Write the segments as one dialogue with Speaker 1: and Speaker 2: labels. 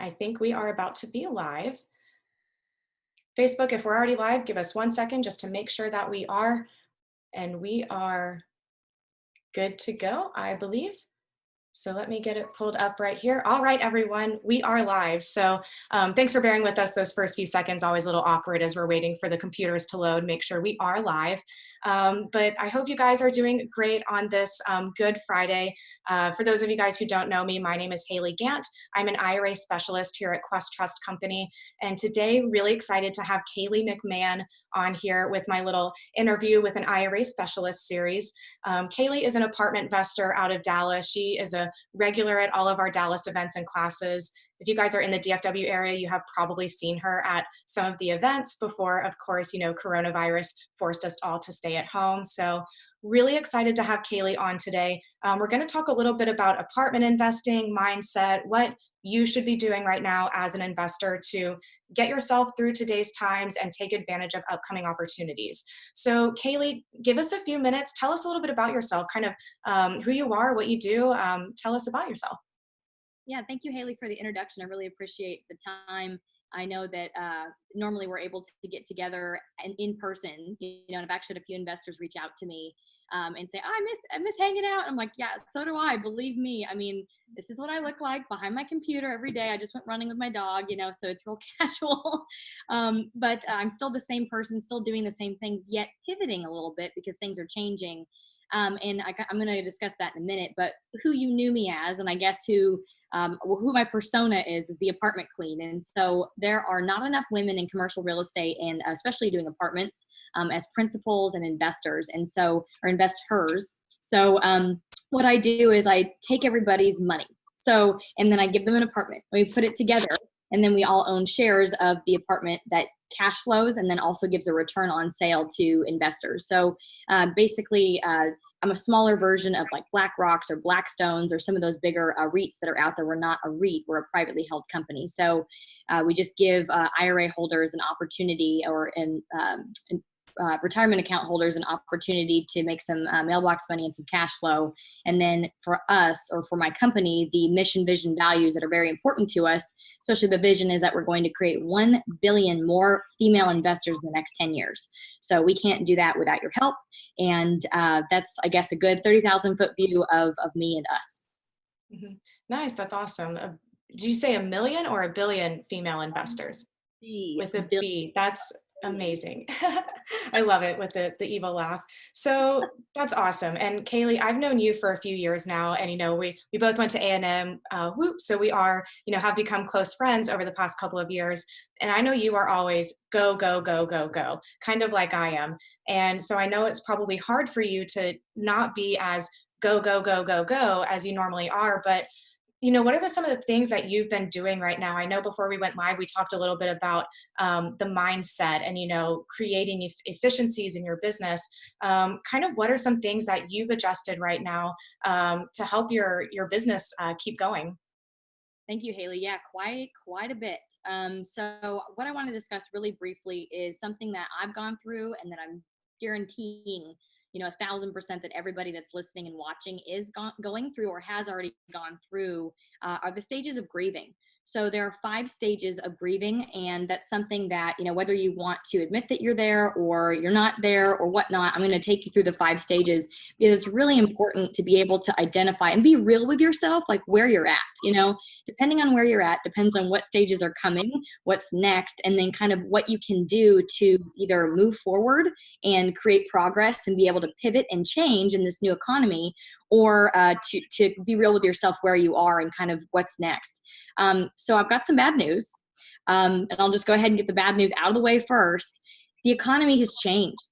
Speaker 1: I think we are about to be live. Facebook, if we're already live, give us 1 second just to make sure that we are, and we are good to go, I believe. So let me get it pulled up right here. All right, everyone, we are live. So thanks for bearing with us those first few seconds, always a little awkward as we're waiting for the computers to load, make sure we are live. But I hope you guys are doing great on this Good Friday. For those of you guys who don't know me, my name is Kayleigh Gant. I'm an IRA specialist here at Quest Trust Company. And today, really excited to have Kayleigh McMahon on here with my little interview with an IRA specialist series. Kayleigh is an apartment investor out of Dallas. She is a regular at all of our Dallas events and classes. If you guys are in the DFW area, you have probably seen her at some of the events before, of course, coronavirus forced us all to stay at home. So really excited to have Kayleigh on today. We're going to talk a little bit about apartment investing, mindset, what you should be doing right now as an investor to get yourself through today's times and take advantage of upcoming opportunities. So Kayleigh, give us a few minutes. Tell us a little bit about yourself, kind of who you are, what you do. Tell us about yourself.
Speaker 2: Yeah, thank you, Haley, for the introduction. I really appreciate the time. I know that normally we're able to get together and in person, and I've actually had a few investors reach out to me and say, oh, I miss hanging out. I'm like, yeah, so do I. Believe me. I mean, this is what I look like behind my computer every day. I just went running with my dog, so it's real casual. But I'm still the same person, still doing the same things, yet pivoting a little bit because things are changing. And I'm going to discuss that in a minute, but who you knew me as, and I guess who my persona is the apartment queen. And so there are not enough women in commercial real estate, and especially doing apartments as principals and investors, or investors. So what I do is I take everybody's money. And then I give them an apartment. We put it together, and then we all own shares of the apartment that cash flows and then also gives a return on sale to investors. So basically, I'm a smaller version of like BlackRocks or Blackstones or some of those bigger REITs that are out there. We're not a REIT, we're a privately held company. So we just give IRA holders an opportunity, or retirement account holders an opportunity to make some mailbox money and some cash flow. And then for us, or for my company, the mission, vision, values that are very important to us, especially the vision, is that we're going to create 1 billion more female investors in the next 10 years. So we can't do that without your help. And that's, I guess, a good 30,000 foot view of me and us.
Speaker 1: Mm-hmm. Nice. That's awesome. Did you say 1 million or 1 billion female investors? With a B. That's amazing. I love it with the evil laugh. So that's awesome. And Kayleigh, I've known you for a few years now, and we both went to A&M. So we are, have become close friends over the past couple of years. And I know you are always go, go, go, go, go, kind of like I am. And so I know it's probably hard for you to not be as go, go, go, go, go as you normally are. But what are some of the things that you've been doing right now? I know before we went live, we talked a little bit about the mindset and, creating efficiencies in your business. Kind of what are some things that you've adjusted right now to help your business keep going?
Speaker 2: Thank you, Haley. Yeah, quite a bit. So what I want to discuss really briefly is something that I've gone through, and that I'm guaranteeing 1,000% that everybody that's listening and watching is going through or has already gone through, are the stages of grieving. So there are 5 stages of grieving, and that's something that, whether you want to admit that you're there or you're not there or whatnot, I'm going to take you through the 5 stages, because it's really important to be able to identify and be real with yourself, like where you're at. Depending on where you're at, depends on what stages are coming, what's next, and then kind of what you can do to either move forward and create progress and be able to pivot and change in this new economy, or to be real with yourself where you are and kind of what's next. So I've got some bad news, and I'll just go ahead and get the bad news out of the way first. The economy has changed.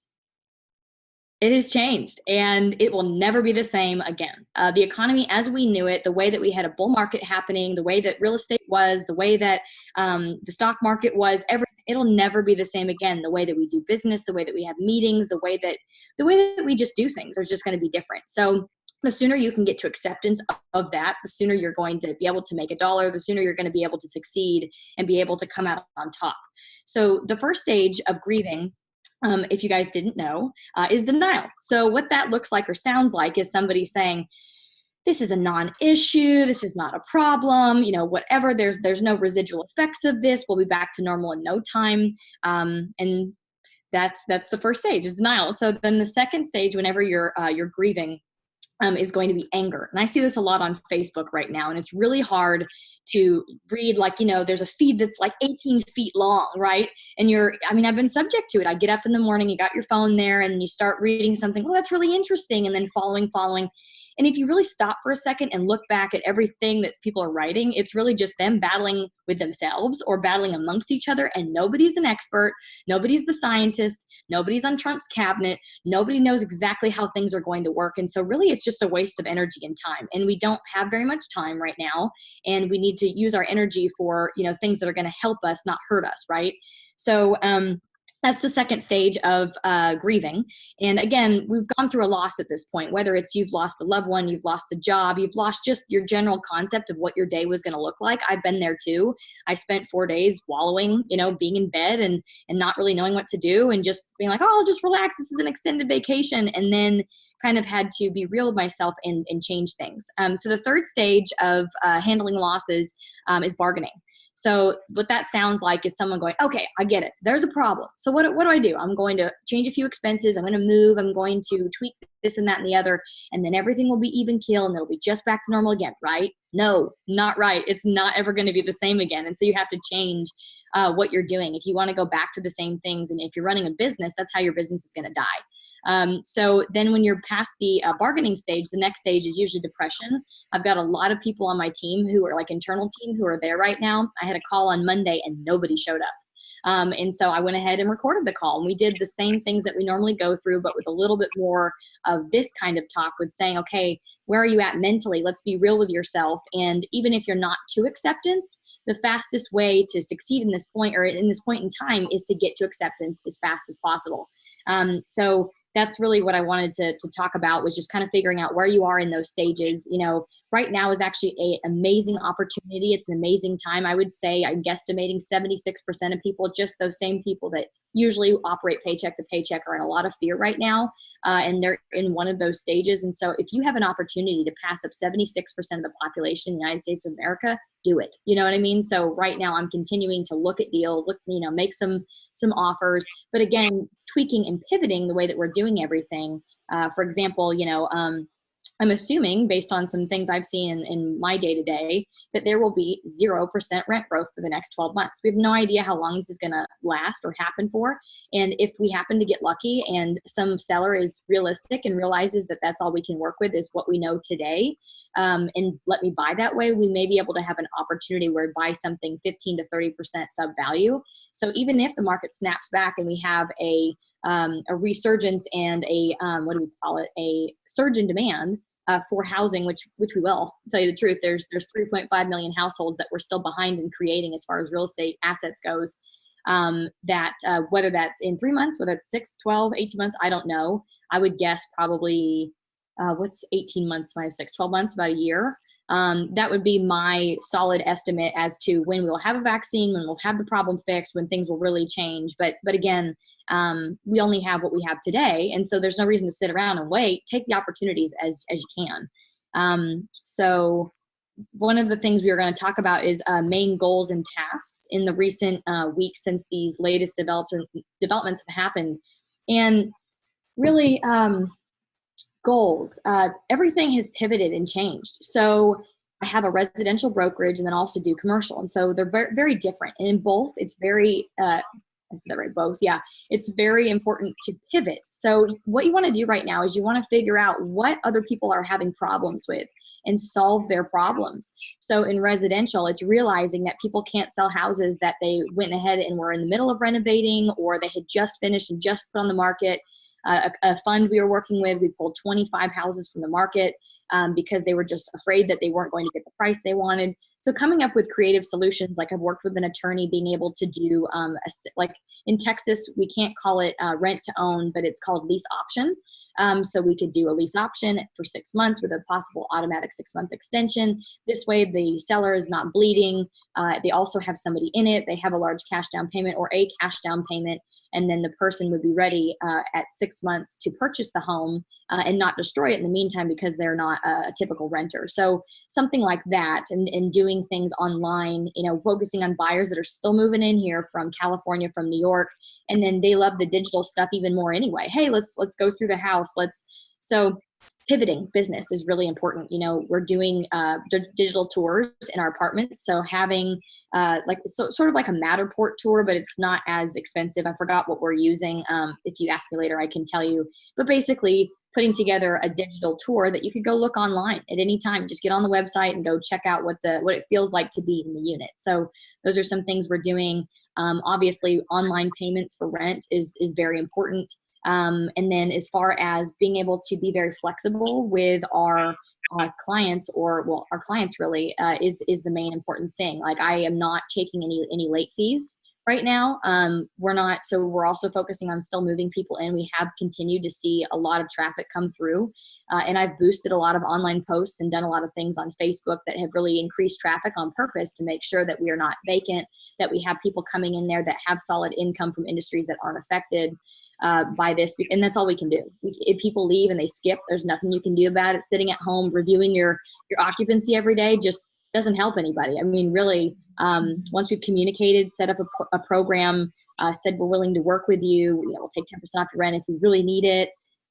Speaker 2: It has changed, and it will never be the same again. The economy as we knew it, the way that we had a bull market happening, the way that real estate was, the way that the stock market was, it'll never be the same again. The way that we do business, the way that we have meetings, the way that we just do things are just going to be different. So the sooner you can get to acceptance of that, the sooner you're going to be able to make $1, the sooner you're going to be able to succeed and be able to come out on top. So the first stage of grieving, if you guys didn't know, is denial. So what that looks like or sounds like is somebody saying, this is a non-issue. This is not a problem. Whatever. There's no residual effects of this. We'll be back to normal in no time. And that's the first stage, is denial. So then the second stage, whenever you're grieving, is going to be anger. And I see this a lot on Facebook right now. And it's really hard to read, like, there's a feed that's like 18 feet long, right? And I've been subject to it. I get up in the morning, you got your phone there, and you start reading something. Oh, that's really interesting. And then following. And if you really stop for a second and look back at everything that people are writing, it's really just them battling with themselves or battling amongst each other. And nobody's an expert. Nobody's the scientist. Nobody's on Trump's cabinet. Nobody knows exactly how things are going to work. And so really it's just a waste of energy and time. And we don't have very much time right now. And we need to use our energy for, things that are going to help us, not hurt us. Right. So, that's the second stage of grieving. And again, we've gone through a loss at this point, whether it's you've lost a loved one, you've lost a job, you've lost just your general concept of what your day was going to look like. I've been there too. I spent 4 days wallowing, being in bed and not really knowing what to do, and just being like, oh, I'll just relax. This is an extended vacation. And then kind of had to be real with myself and change things. So the third stage of handling losses is bargaining. So what that sounds like is someone going, okay, I get it. There's a problem. So what do I do? I'm going to change a few expenses. I'm going to move. I'm going to tweak this and that and the other. And then everything will be even keel and it'll be just back to normal again, right? No, not right. It's not ever going to be the same again. And so you have to change what you're doing. If you want to go back to the same things, and if you're running a business, that's how your business is going to die. So then when you're past the bargaining stage, the next stage is usually depression. I've got a lot of people on my team who are like internal team who are there right now. I had a call on Monday and nobody showed up. And so I went ahead and recorded the call, and we did the same things that we normally go through, but with a little bit more of this kind of talk, with saying, okay, where are you at mentally? Let's be real with yourself. And even if you're not to acceptance, the fastest way to succeed in this point, or in this point in time, is to get to acceptance as fast as possible. So that's really what I wanted to talk about, was just kind of figuring out where you are in those stages. Right now is actually an amazing opportunity. It's an amazing time. I would say I'm guesstimating 76% of people, just those same people that usually operate paycheck to paycheck, are in a lot of fear right now. And they're in one of those stages. And so if you have an opportunity to pass up 76% of the population in the United States of America, do it. You know what I mean? So right now I'm continuing to look at deals, make some offers, but again, tweaking and pivoting the way that we're doing everything. For example, I'm assuming, based on some things I've seen in my day-to-day, that there will be 0% rent growth for the next 12 months. We have no idea how long this is going to last or happen for. And if we happen to get lucky and some seller is realistic and realizes that that's all we can work with is what we know today, and let me buy that way, we may be able to have an opportunity where we buy something 15 to 30% sub value. So even if the market snaps back and we have a resurgence and a surge in demand for housing, which we will, to tell you the truth, there's 3.5 million households that we're still behind in creating as far as real estate assets goes. Whether that's in 3 months, whether it's 6, 12, 18 months, I don't know. I would guess probably what's 18 months minus 6, 12 months, about a year. That would be my solid estimate as to when we will have a vaccine, when we'll have the problem fixed, when things will really change. But again, we only have what we have today. And so there's no reason to sit around and wait. Take the opportunities as you can. So one of the things we are going to talk about is main goals and tasks in the recent weeks since these latest developments have happened. And really, goals. Everything has pivoted and changed. So I have a residential brokerage and then also do commercial. And so they're very, very different. And in both, it's very, I said that right, both. Yeah. It's very important to pivot. So what you want to do right now is you want to figure out what other people are having problems with and solve their problems. So in residential, it's realizing that people can't sell houses that they went ahead and were in the middle of renovating, or they had just finished and just put on the market. A fund we were working with, we pulled 25 houses from the market because they were just afraid that they weren't going to get the price they wanted. So coming up with creative solutions, like I've worked with an attorney being able to do, like in Texas, we can't call it rent to own, but it's called lease option. So we could do a lease option for 6 months with a possible automatic 6-month extension. This way the seller is not bleeding. They also have somebody in it. They have a large cash down payment or a cash down payment. And then the person would be ready at 6 months to purchase the home and not destroy it in the meantime because they're not a typical renter. So something like that, and doing things online, focusing on buyers that are still moving in here from California, from New York, and then they love the digital stuff even more anyway. Hey, let's go through the house. So pivoting business is really important. We're doing digital tours in our apartment. So having sort of like a Matterport tour, but it's not as expensive. I forgot what we're using. If you ask me later, I can tell you. But basically putting together a digital tour that you could go look online at any time. Just get on the website and go check out what it feels like to be in the unit. So those are some things we're doing. Obviously, online payments for rent is very important. And then as far as being able to be very flexible with our clients, our clients really is the main important thing. Like, I am not taking any late fees right now. We're not, so we're also focusing on still moving people in. We have continued to see a lot of traffic come through. And I've boosted a lot of online posts and done a lot of things on Facebook that have really increased traffic on purpose to make sure that we are not vacant, that we have people coming in there that have solid income from industries that aren't affected by this. And that's all we can do. If people leave and they skip, there's nothing you can do about it. Sitting at home reviewing your occupancy every day just doesn't help anybody. I mean, really, once we've communicated, set up a program, said we're willing to work with you, we'll take 10% off your rent if you really need it.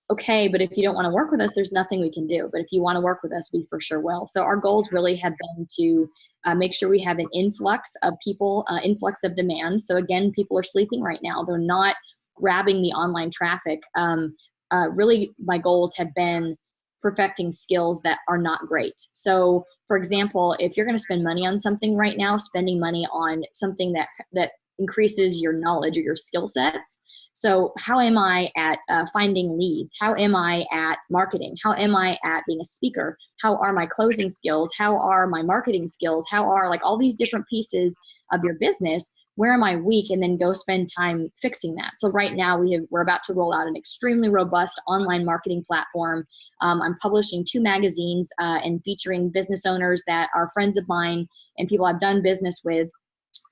Speaker 2: Okay, but if you don't want to work with us, there's nothing we can do. But if you want to work with us, we for sure will. So our goals really have been to make sure we have an influx of people, influx of demand. So again, people are sleeping right now. They're not grabbing the online traffic. Really, my goals have been perfecting skills that are not great. So for example, if you're going to spend money on something right now, spending money on something that increases your knowledge or your skill sets. So how am I at finding leads? How am I at marketing? How am I at being a speaker? How are my closing skills? How are my marketing skills? How are all these different pieces of your business? Where am I weak? And then go spend time fixing that. So right now we're about to roll out an extremely robust online marketing platform. I'm publishing 2 magazines and featuring business owners that are friends of mine and people I've done business with,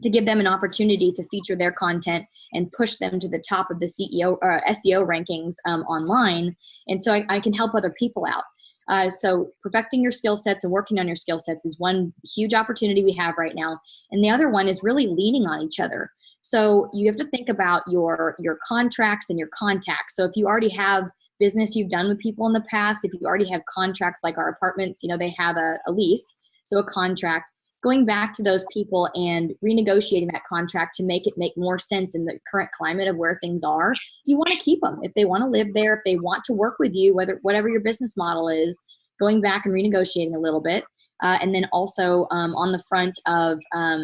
Speaker 2: to give them an opportunity to feature their content and push them to the top of the SEO rankings online. And so I can help other people out. So perfecting your skill sets and working on your skill sets is one huge opportunity we have right now. And the other one is really leaning on each other. So you have to think about your contracts and your contacts. So if you already have business you've done with people in the past, if you already have contracts like our apartments, they have a lease, so a contract. Going back to those people and renegotiating that contract to make it make more sense in the current climate of where things are. You want to keep them. If they want to live there, if they want to work with you, whatever your business model is, going back and renegotiating a little bit. And then also on the front of, I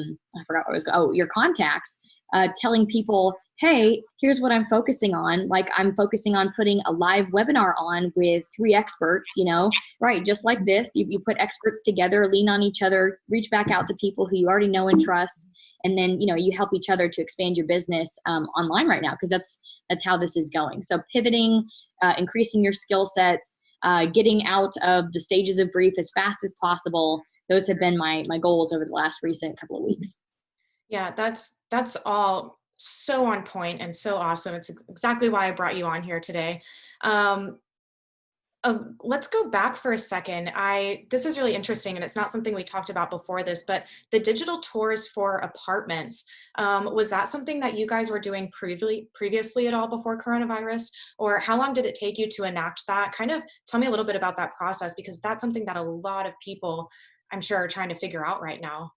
Speaker 2: forgot what I was going, your contacts, telling people, hey, here's what I'm focusing on. Like, I'm focusing on putting a live webinar on with 3 experts, right? Just like this, you put experts together, lean on each other, reach back out to people who you already know and trust. And then, you help each other to expand your business online right now, because that's how this is going. So pivoting, increasing your skill sets, getting out of the stages of grief as fast as possible. Those have been my goals over the last recent couple of weeks.
Speaker 1: Yeah, that's all so on point and so awesome. It's exactly why I brought you on here today. Um, let's go back for a second. This is really interesting, and it's not something we talked about before this, but the digital tours for apartments, was that something that you guys were doing previously at all before coronavirus? Or how long did it take you to enact that? Kind of tell me a little bit about that process, because that's something that a lot of people, I'm sure, are trying to figure out right now.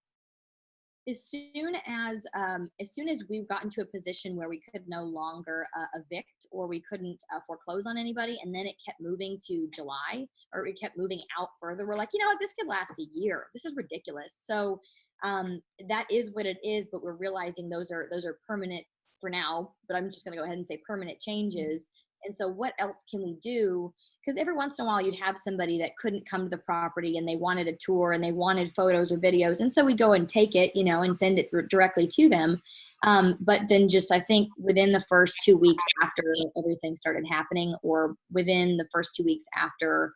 Speaker 2: As soon as we've gotten to a position where we could no longer evict, or we couldn't foreclose on anybody, and then it kept moving to July, or it kept moving out further, we're like, what, this could last a year. This is ridiculous. So that is what it is, but we're realizing those are permanent for now, but I'm just going to go ahead and say permanent changes. And so what else can we do? Because every once in a while you'd have somebody that couldn't come to the property and they wanted a tour and they wanted photos or videos. And so we go and take it, and send it directly to them. But then just, I think within the first 2 weeks after everything started happening, or within the first 2 weeks after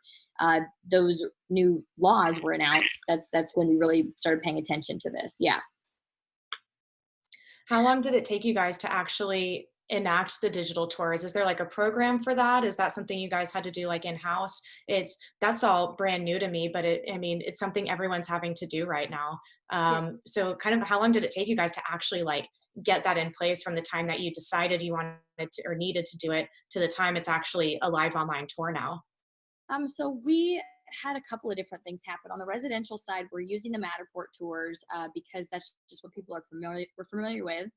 Speaker 2: those new laws were announced, that's when we really started paying attention to this. Yeah.
Speaker 1: How long did it take you guys to actually enact the digital tours? Is there like a program for that? Is that something you guys had to do like in-house? That's all brand new to me, but I mean, it's something everyone's having to do right now. So kind of how long did it take you guys to actually like get that in place from the time that you decided you wanted to or needed to do it to the time it's actually a live online tour now?
Speaker 2: So we had a couple of different things happen. On the residential side, we're using the Matterport tours because that's just what people are familiar with.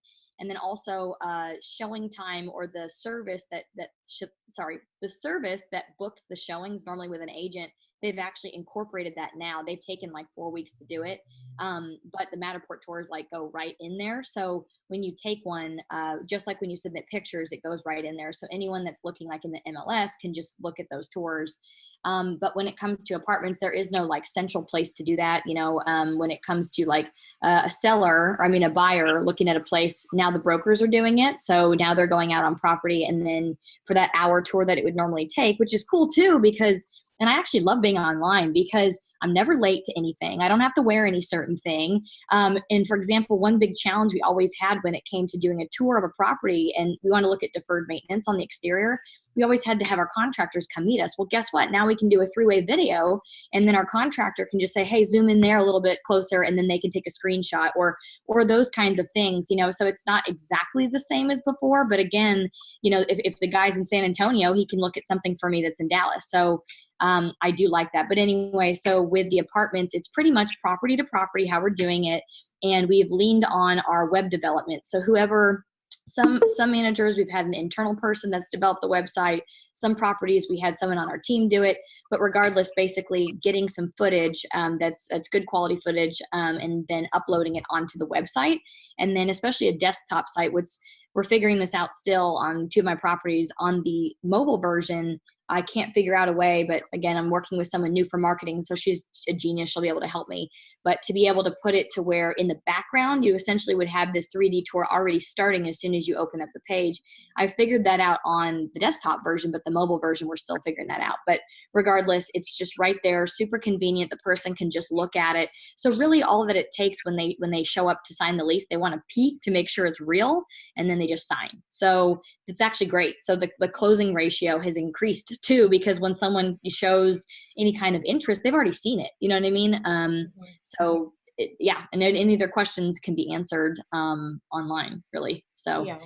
Speaker 2: And then also showing time, or the service the service that books the showings normally with an agent. They've actually incorporated that now. They've taken like 4 weeks to do it, but the Matterport tours like go right in there. So when you take one, just like when you submit pictures, it goes right in there. So anyone that's looking like in the MLS can just look at those tours. But when it comes to apartments, there is no like central place to do that. When it comes to like a seller, or I mean, a buyer looking at a place, now the brokers are doing it. So now they're going out on property. And then for that hour tour that it would normally take, which is cool too, because, and I actually love being online because I'm never late to anything. I don't have to wear any certain thing. And for example, one big challenge we always had when it came to doing a tour of a property and we want to look at deferred maintenance on the exterior, we always had to have our contractors come meet us. Well, guess what? Now we can do a three-way video, and then our contractor can just say, hey, zoom in there a little bit closer, and then they can take a screenshot, or those kinds of things, so it's not exactly the same as before. But again, if the guy's in San Antonio, he can look at something for me that's in Dallas. So I do like that. But anyway, so with the apartments, it's pretty much property to property how we're doing it. And we've leaned on our web development. So whoever, some managers, we've had an internal person that's developed the website. Some properties, we had someone on our team do it. But regardless, basically getting some footage that's good quality footage, and then uploading it onto the website. And then especially a desktop site, we're figuring this out still on two of my properties. On the mobile version, I can't figure out a way, but again, I'm working with someone new for marketing, so she's a genius. She'll be able to help me. But to be able to put it to where in the background, you essentially would have this 3D tour already starting as soon as you open up the page. I figured that out on the desktop version, but the mobile version, we're still figuring that out. But regardless, it's just right there, super convenient. The person can just look at it. So really all that it takes when they show up to sign the lease, they want to peek to make sure it's real, and then they just sign. So it's actually great. So the closing ratio has increased too, because when someone shows any kind of interest, they've already seen it. You know what I mean? So yeah, and any of their questions can be answered online, really. So
Speaker 1: Yeah,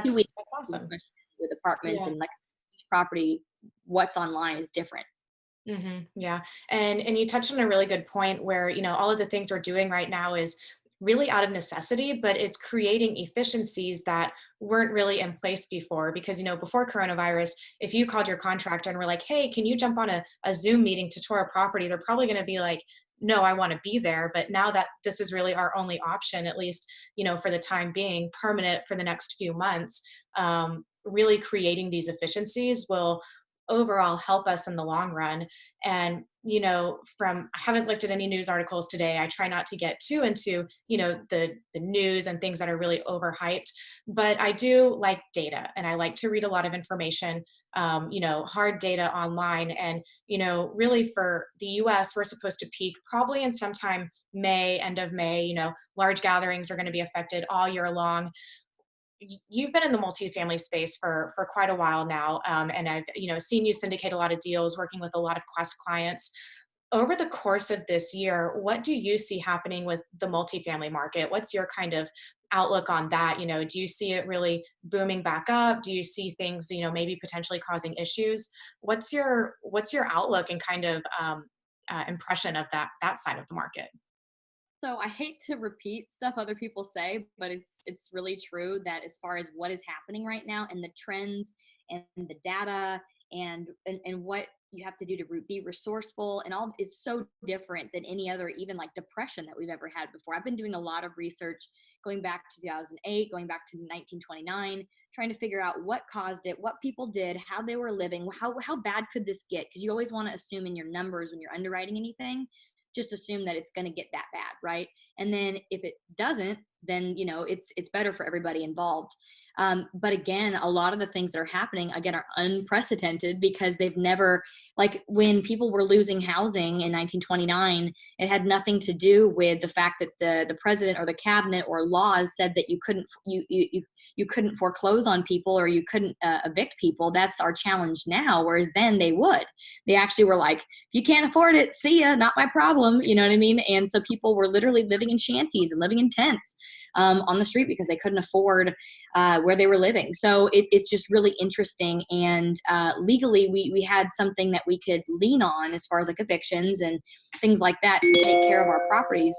Speaker 2: 2 weeks
Speaker 1: that's awesome.
Speaker 2: with apartments,
Speaker 1: Yeah.
Speaker 2: and like each property, what's online is different.
Speaker 1: Yeah. And you touched on a really good point where, all of the things we're doing right now is really out of necessity, but it's creating efficiencies that weren't really in place before. Because, before coronavirus, if you called your contractor and were like, hey, can you jump on a Zoom meeting to tour a property? They're probably going to be like, no, I want to be there. But now that this is really our only option, at least, for the time being, permanent for the next few months, really creating these efficiencies will overall help us in the long run. And I haven't looked at any news articles today. I try not to get too into the news and things that are really overhyped, but I do like data, and I like to read a lot of information, hard data online. And really for the US, we're supposed to peak probably in sometime end of May. Large gatherings are going to be affected all year long. You've been in the multifamily space for quite a while now, and I've seen you syndicate a lot of deals, working with a lot of Quest clients. Over the course of this year, what do you see happening with the multifamily market? What's your kind of outlook on that? Do you see it really booming back up? Do you see things maybe potentially causing issues? What's your outlook and kind of impression of that side of the market?
Speaker 2: So I hate to repeat stuff other people say, but it's really true that as far as what is happening right now and the trends and the data and what you have to do to be resourceful and all is so different than any other, even like depression that we've ever had before. I've been doing a lot of research going back to 2008, going back to 1929, trying to figure out what caused it, what people did, how they were living, how bad could this get? Because you always want to assume in your numbers when you're underwriting anything, just assume that it's going to get that bad, right? And then if it doesn't, then, it's better for everybody involved. But again, a lot of the things that are happening again are unprecedented because they've never, like when people were losing housing in 1929, it had nothing to do with the fact that the president or the cabinet or laws said that you couldn't foreclose on people or you couldn't evict people. That's our challenge now. Whereas then they actually were like, if you can't afford it, see ya, not my problem. You know what I mean? And so people were literally living in shanties and living in tents on the street because they couldn't afford where they were living. So it's just really interesting. And legally, we had something that we could lean on as far as like evictions and things like that to take care of our properties.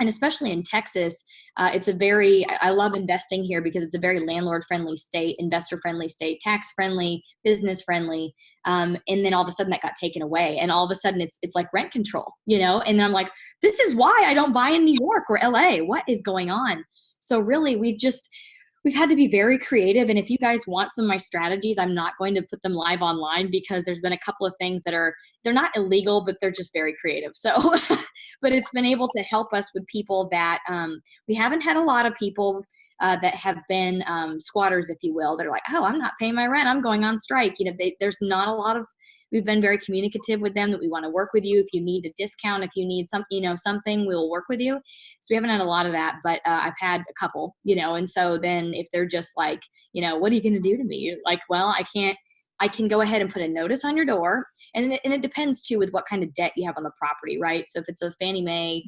Speaker 2: And especially in Texas, I love investing here because it's a very landlord friendly state, investor friendly state, tax friendly, business friendly. And then all of a sudden that got taken away. And all of a sudden it's like rent control, and then I'm like, this is why I don't buy in New York or LA. What is going on? So really we've had to be very creative. And if you guys want some of my strategies, I'm not going to put them live online because there's been a couple of things they're not illegal, but they're just very creative. So, but it's been able to help us with people that we haven't had a lot of people that have been squatters, if you will. They're like, oh, I'm not paying my rent, I'm going on strike. There's not a lot of, we've been very communicative with them that we want to work with you. If you need a discount, if you need something, we will work with you. So we haven't had a lot of that, but I've had a couple, and so then if they're just like, what are you going to do to me? Like, well, I can go ahead and put a notice on your door. And it depends too with what kind of debt you have on the property, right? So if it's a Fannie Mae,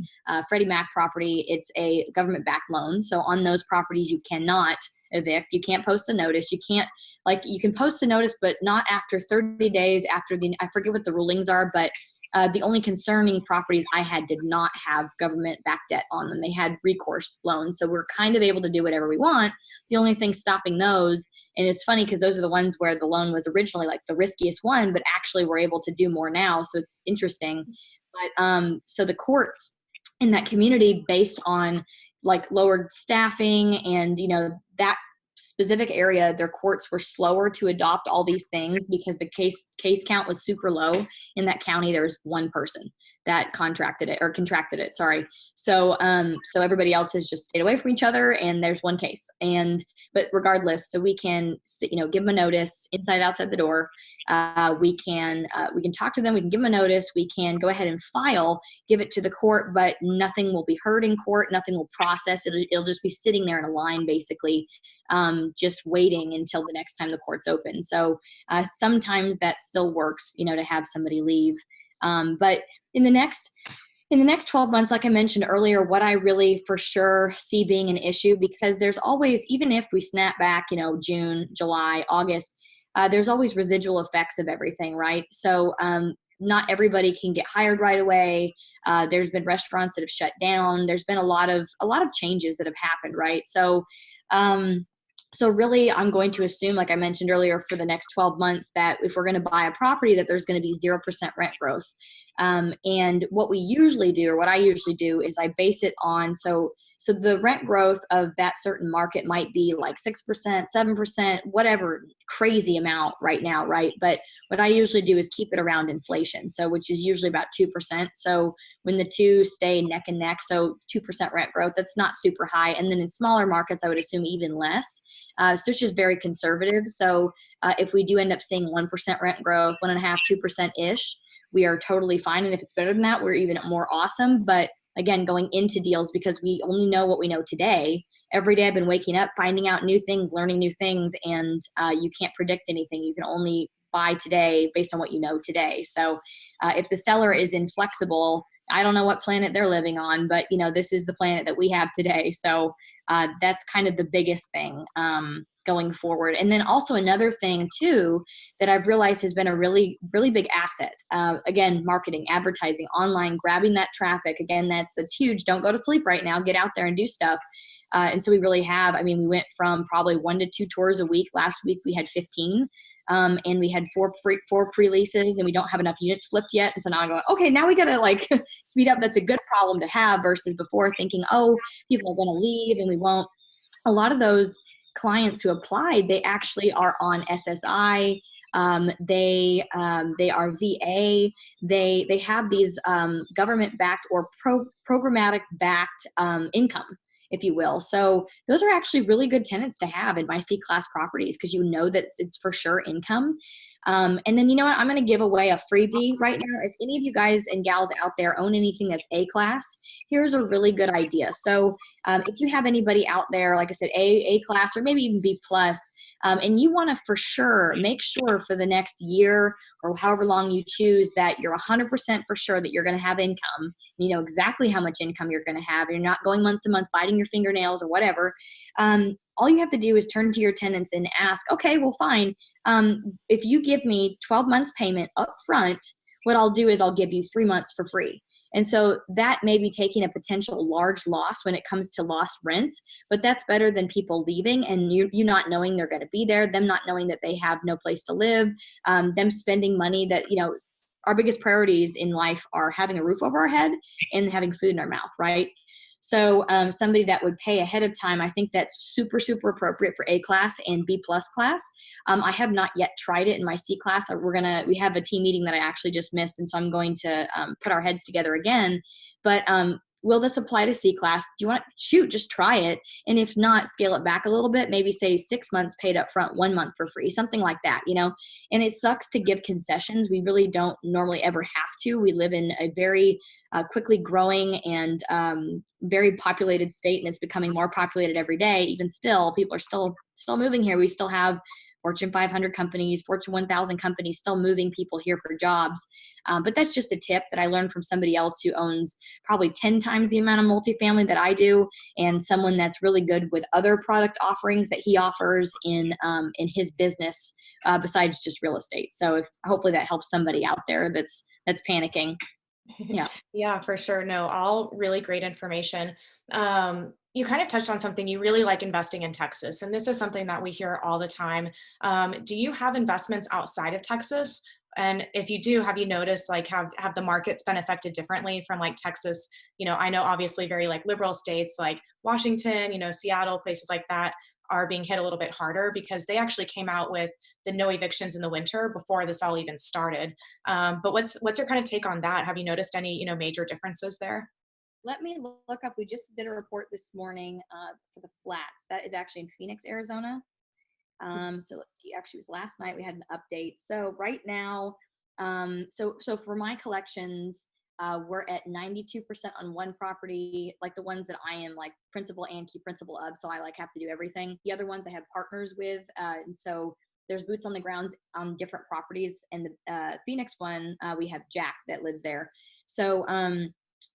Speaker 2: Freddie Mac property, it's a government backed loan. So on those properties, you cannot evict. You can't post a notice. You can post a notice, but not after 30 days after I forget what the rulings are, but the only concerning properties I had did not have government backed debt on them. They had recourse loans. So we're kind of able to do whatever we want. The only thing stopping those, and it's funny because those are the ones where the loan was originally like the riskiest one, but actually we're able to do more now. So it's interesting. But so the courts in that community, based on like lowered staffing and, that specific area, their courts were slower to adopt all these things because the case count was super low in that county. There was one person that contracted it. Sorry. So everybody else has just stayed away from each other and there's one case. But regardless, so we can, give them a notice inside, outside the door. We can talk to them. We can give them a notice. We can go ahead and file, give it to the court, but nothing will be heard in court. Nothing will process. It'll just be sitting there in a line, basically, just waiting until the next time the court's open. So sometimes that still works, to have somebody leave. But in the next 12 months, like I mentioned earlier, what I really for sure see being an issue, because there's always, even if we snap back, June, July, August, there's always residual effects of everything, right? So not everybody can get hired right away. There's been restaurants that have shut down. There's been a lot of changes that have happened, right? So really, I'm going to assume, like I mentioned earlier, for the next 12 months, that if we're going to buy a property, that there's going to be 0% rent growth. And what we usually do, or what I usually do, is I base it on, so the rent growth of that certain market might be like 6%, 7%, whatever crazy amount right now, right? But what I usually do is keep it around inflation, so which is usually about 2%. So when the two stay neck and neck, so 2% rent growth, that's not super high. And then in smaller markets, I would assume even less. So it's just very conservative. So if we do end up seeing 1% rent growth, 1.5%, 2%-ish, we are totally fine. And if it's better than that, we're even more awesome. But again, going into deals, because we only know what we know today. Every day I've been waking up, finding out new things, learning new things, and you can't predict anything. You can only buy today based on what you know today. So if the seller is inflexible, I don't know what planet they're living on, but this is the planet that we have today. So that's kind of the biggest thing going forward. And then also another thing too that I've realized has been a really, really big asset. Again, marketing, advertising, online, grabbing that traffic. Again, that's huge. Don't go to sleep right now. Get out there and do stuff. And so we really have. I mean, we went from probably 1 to 2 tours a week. Last week we had 15. And we had 4 pre-leases, and we don't have enough units flipped yet. And so now I'm going, okay, now we got to speed up. That's a good problem to have, versus before thinking, oh, people are going to leave and we won't. A lot of those clients who applied, they actually are on SSI. They are VA. They have these government backed or programmatic backed income, if you will. So those are actually really good tenants to have in my C class properties, because you know that it's for sure income. And then, you know what, I'm going to give away a freebie right now. If any of you guys and gals out there own anything that's A class, here's a really good idea. So if you have anybody out there, like I said, A class, or maybe even B plus, and you want to for sure make sure for the next year or however long you choose that you're 100% for sure that you're going to have income, you know exactly how much income you're going to have, and you're not going month to month biting your fingernails or whatever. All you have to do is turn to your tenants and ask, okay, well, fine. If you give me 12 months payment up front, what I'll do is I'll give you 3 months for free. And so that may be taking a potential large loss when it comes to lost rent, but that's better than people leaving and you not knowing they're going to be there, them not knowing that they have no place to live, them spending money that, you know, our biggest priorities in life are having a roof over our head and having food in our mouth, right? So somebody that would pay ahead of time, I think that's super, super appropriate for A class and B plus class. I have not yet tried it in my C class. We have a team meeting that I actually just missed. And so I'm going to put our heads together again. But will this apply to C class? Do you want to just try it? And if not, scale it back a little bit, maybe say 6 months paid up front, 1 month for free, something like that, you know? And it sucks to give concessions. We really don't normally ever have to. We live in a very quickly growing and very populated state, and it's becoming more populated every day. Even still, people are still moving here. We still have Fortune 500 companies, Fortune 1000 companies still moving people here for jobs. But that's just a tip that I learned from somebody else who owns probably 10 times the amount of multifamily that I do, and someone that's really good with other product offerings that he offers in his business besides just real estate. So hopefully that helps somebody out there that's panicking. Yeah.
Speaker 1: Yeah, for sure. No, all really great information. You kind of touched on something you really like investing in Texas, and this is something that we hear all the time. Do you have investments outside of Texas? And if you do, have you noticed like have the markets been affected differently from like Texas? You know, I know obviously very like liberal states like Washington, you know, Seattle, places like that are being hit a little bit harder because they actually came out with the no evictions in the winter before this all even started. But what's your kind of take on that? Have you noticed any, you know, major differences there?
Speaker 2: Let me look up. We just did a report this morning for the flats. That is actually in Phoenix, Arizona. So let's see. Actually, it was last night we had an update. So right now, so for my collections, we're at 92% on one property, like the ones that I am like principal and key principal of. So I like have to do everything. The other ones I have partners with, and so there's boots on the grounds on different properties. And the Phoenix one, we have Jack that lives there. So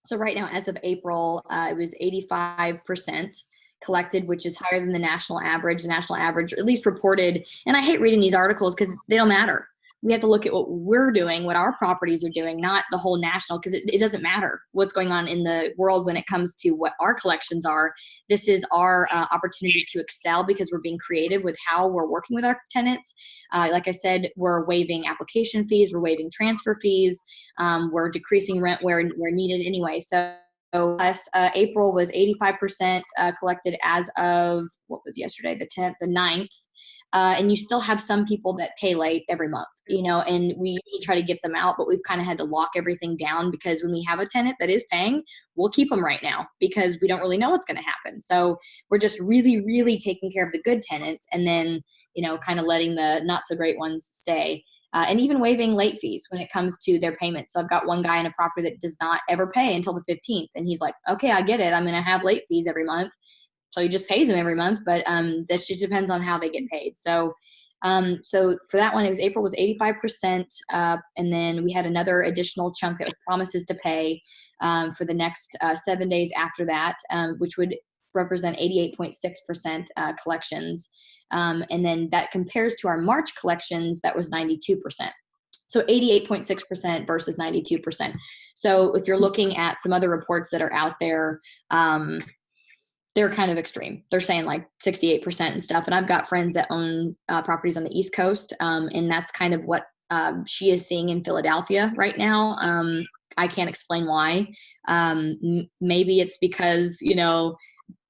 Speaker 2: so right now, as of April, it was 85% collected, which is higher than the national average. The national average, at least reported, and I hate reading these articles because they don't matter. We have to look at what we're doing, what our properties are doing, not the whole national, because it doesn't matter what's going on in the world when it comes to what our collections are. This is our opportunity to excel because we're being creative with how we're working with our tenants. Like I said, we're waiving application fees, we're waiving transfer fees, we're decreasing rent where needed anyway. So us, April was 85% collected as of, what was yesterday, the 10th, the 9th. And you still have some people that pay late every month, you know, and we usually try to get them out, but we've kind of had to lock everything down because when we have a tenant that is paying, we'll keep them right now because we don't really know what's going to happen. So we're just really, really taking care of the good tenants and then, you know, kind of letting the not so great ones stay. And even waiving late fees when it comes to their payments. So I've got one guy in a property that does not ever pay until the 15th. And he's like, okay, I get it. I'm going to have late fees every month. So he just pays them every month, but that just depends on how they get paid. So so for that one, it was April was 85%. And then we had another additional chunk that was promises to pay for the next 7 days after that, which would represent 88.6% collections. And then that compares to our March collections, that was 92%. So 88.6% versus 92%. So if you're looking at some other reports that are out there, they're kind of extreme. They're saying like 68% and stuff. And I've got friends that own properties on the East Coast. And that's kind of what she is seeing in Philadelphia right now. I can't explain why. Maybe it's because, you know,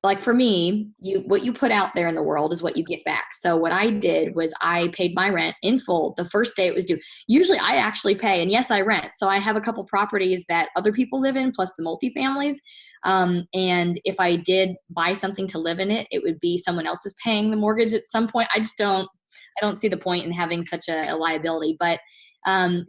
Speaker 2: like for me, what you put out there in the world is what you get back. So what I did was I paid my rent in full the first day it was due. Usually I actually pay, and yes, I rent. So I have a couple properties that other people live in, plus the multifamilies. And if I did buy something to live in it, it would be someone else's paying the mortgage at some point. I don't see the point in having such a liability. But I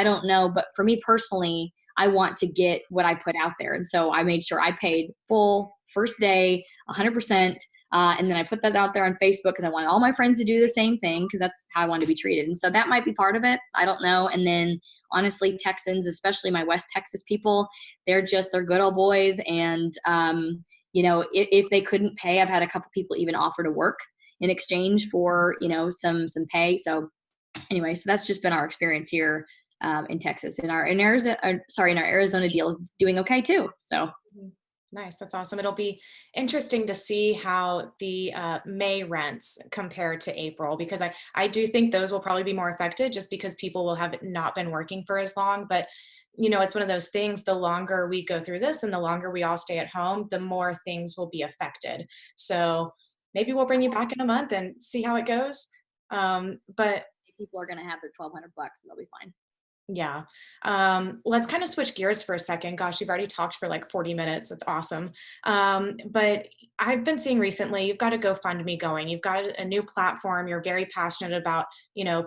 Speaker 2: don't know. But for me personally, I want to get what I put out there. And so I made sure I paid full first day, 100%. And then I put that out there on Facebook because I wanted all my friends to do the same thing because that's how I wanted to be treated. And so that might be part of it. I don't know. And then honestly, Texans, especially my West Texas people, they're good old boys. And, if they couldn't pay, I've had a couple people even offer to work in exchange for, some pay. So anyway, so that's just been our experience here in Texas. And our Arizona deal is doing okay too. So
Speaker 1: Mhm. Nice. That's awesome. It'll be interesting to see how the May rents compare to April, because I do think those will probably be more affected just because people will have not been working for as long. But, it's one of those things, the longer we go through this and the longer we all stay at home, the more things will be affected. So maybe we'll bring you back in a month and see how it goes. But
Speaker 2: people are going to have their $1,200 and they'll be fine.
Speaker 1: yeah. Let's kind of switch gears for a second. Gosh, you've already talked for like 40 minutes. That's awesome. But I've been seeing recently, you've got a GoFundMe going. You've got a new platform. You're very passionate about,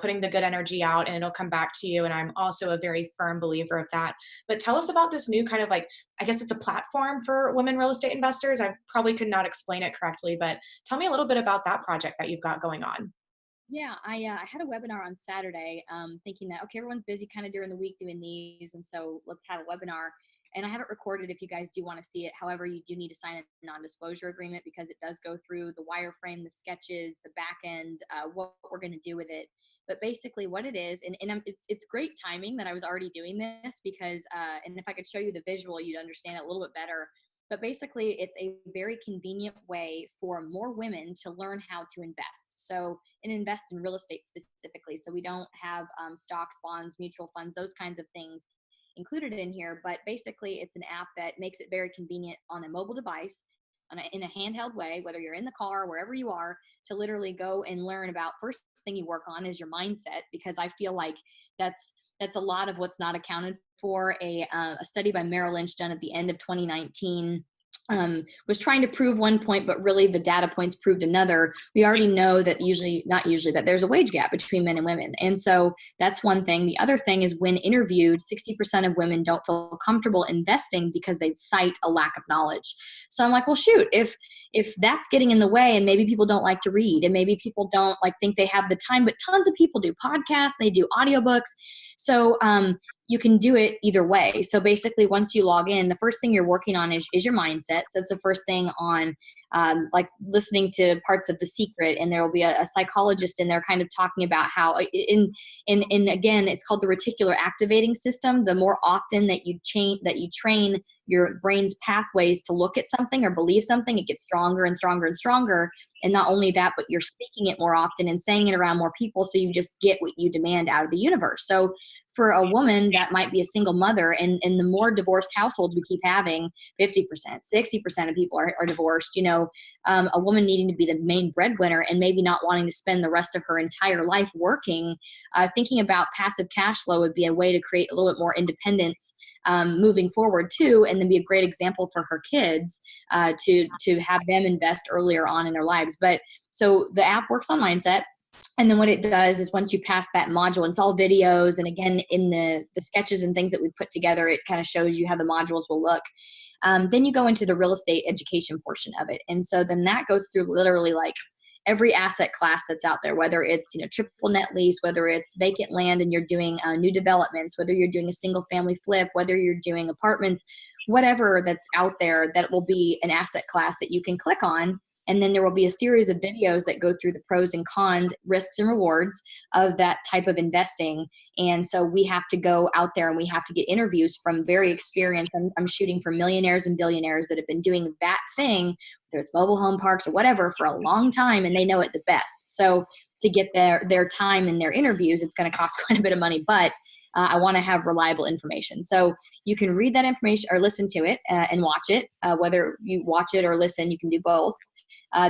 Speaker 1: putting the good energy out and it'll come back to you. And I'm also a very firm believer of that. But tell us about this new kind of like, I guess it's a platform for women real estate investors. I probably could not explain it correctly, but tell me a little bit about that project that you've got going on.
Speaker 2: Yeah, I had a webinar on Saturday, thinking that okay, everyone's busy kind of during the week doing these, and so let's have a webinar. And I have it recorded if you guys do want to see it. However, you do need to sign a non-disclosure agreement because it does go through the wireframe, the sketches, the back end, what we're going to do with it. But basically, what it is, and it's great timing that I was already doing this because, and if I could show you the visual, you'd understand it a little bit better. But basically, it's a very convenient way for more women to learn how to invest. So, and invest in real estate specifically. So we don't have stocks, bonds, mutual funds, those kinds of things included in here. But basically, it's an app that makes it very convenient on a mobile device, in a handheld way, whether you're in the car, wherever you are, to literally go and learn about. First thing you work on is your mindset, because I feel like that's a lot of what's not accounted for. A study by Merrill Lynch done at the end of 2019 was trying to prove one point, but really the data points proved another. We already know that not usually, that there's a wage gap between men and women. And so that's one thing. The other thing is when interviewed, 60% of women don't feel comfortable investing because they cite a lack of knowledge. So I'm like, well, shoot, if that's getting in the way, and maybe people don't like to read, and maybe people don't like think they have the time, but tons of people do podcasts, they do audiobooks. So you can do it either way. So basically, once you log in, the first thing you're working on is your mindset. So that's the first thing on like listening to parts of The Secret, and there will be a psychologist in there kind of talking about how in again, it's called the reticular activating system. The more often that you train your brain's pathways to look at something or believe something, it gets stronger and stronger and stronger. And not only that, but you're speaking it more often and saying it around more people, so you just get what you demand out of the universe. So for a woman that might be a single mother, and the more divorced households we keep having, 50%, 60% of people are divorced, a woman needing to be the main breadwinner and maybe not wanting to spend the rest of her entire life working, thinking about passive cash flow would be a way to create a little bit more independence moving forward too, and then be a great example for her kids to have them invest earlier on in their lives. But so the app works on mindset. And then what it does is once you pass that module, it's all videos. And again, in the sketches and things that we put together, it kind of shows you how the modules will look. Then you go into the real estate education portion of it. And so then that goes through literally like every asset class that's out there, whether it's, triple net lease, whether it's vacant land and you're doing new developments, whether you're doing a single family flip, whether you're doing apartments, whatever that's out there, that will be an asset class that you can click on. And then there will be a series of videos that go through the pros and cons, risks and rewards of that type of investing. And so we have to go out there and we have to get interviews from very experienced. I'm shooting for millionaires and billionaires that have been doing that thing, whether it's mobile home parks or whatever, for a long time, and they know it the best. So to get their time and their interviews, it's going to cost quite a bit of money. But I want to have reliable information. So you can read that information or listen to it and watch it. Whether you watch it or listen, you can do both.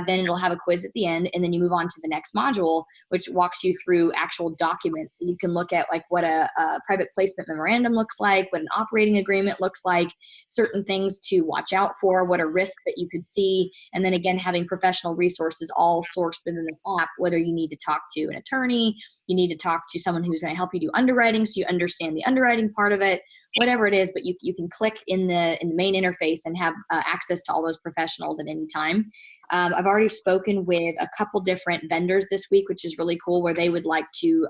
Speaker 2: Then it'll have a quiz at the end, and then you move on to the next module, which walks you through actual documents. So you can look at like what a private placement memorandum looks like, what an operating agreement looks like, certain things to watch out for, what are risks that you could see, and then again having professional resources all sourced within this app. Whether you need to talk to an attorney, you need to talk to someone who's going to help you do underwriting, so you understand the underwriting part of it, whatever it is, but you can click in the main interface and have access to all those professionals at any time. I've already spoken with a couple different vendors this week, which is really cool, where they would like to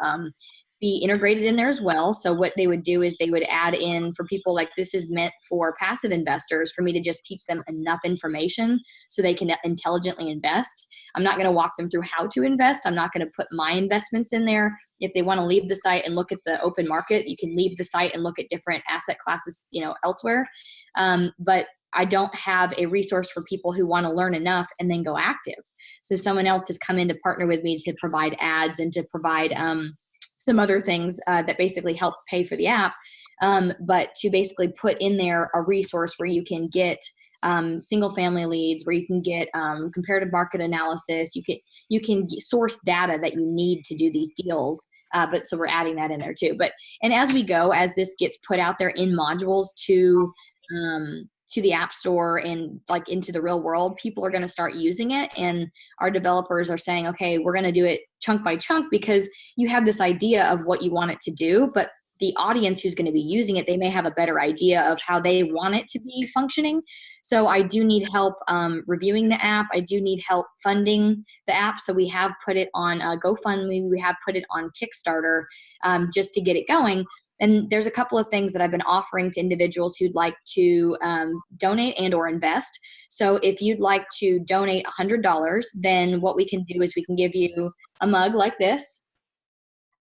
Speaker 2: be integrated in there as well. So what they would do is they would add in, for people like this is meant for passive investors, for me to just teach them enough information so they can intelligently invest. I'm not going to walk them through how to invest. I'm not going to put my investments in there. If they want to leave the site and look at the open market, you can leave the site and look at different asset classes, elsewhere. But I don't have a resource for people who want to learn enough and then go active. So someone else has come in to partner with me to provide ads and to provide some other things that basically help pay for the app. But to basically put in there a resource where you can get single family leads, where you can get comparative market analysis, you can source data that you need to do these deals. But so we're adding that in there too. And as we go, as this gets put out there in modules to the app store and like into the real world, people are going to start using it. And our developers are saying, okay, we're going to do it chunk by chunk, because you have this idea of what you want it to do, but the audience who's going to be using it, they may have a better idea of how they want it to be functioning. So I do need help reviewing the app. I do need help funding the app. So we have put it on GoFundMe. We have put it on Kickstarter just to get it going. And there's a couple of things that I've been offering to individuals who'd like to donate and or invest. So if you'd like to donate $100, then what we can do is we can give you a mug like this.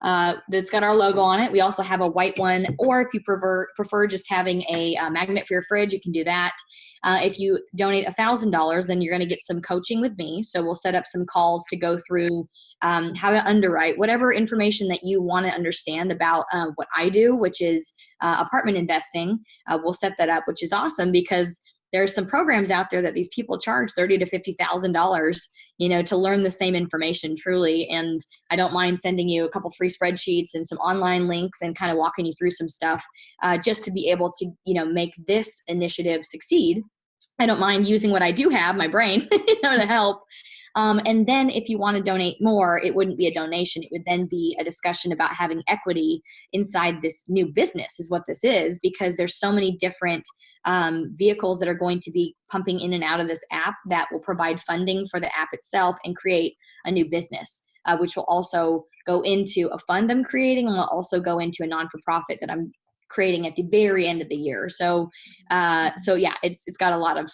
Speaker 2: That's got our logo on it. We also have a white one, or if you prefer just having a magnet for your fridge, you can do that. If you donate $1,000, then you're going to get some coaching with me. So we'll set up some calls to go through how to underwrite, whatever information that you want to understand about what I do, which is apartment investing. We'll set that up, which is awesome, because there's some programs out there that these people charge $30,000 to $50,000, to learn the same information truly. And I don't mind sending you a couple free spreadsheets and some online links and kind of walking you through some stuff just to be able to, make this initiative succeed. I don't mind using what I do have, my brain, to help. And then if you want to donate more, it wouldn't be a donation. It would then be a discussion about having equity inside this new business, is what this is, because there's so many different vehicles that are going to be pumping in and out of this app that will provide funding for the app itself and create a new business, which will also go into a fund I'm creating, and will also go into a non-for-profit that I'm creating at the very end of the year. So yeah, it's got a lot of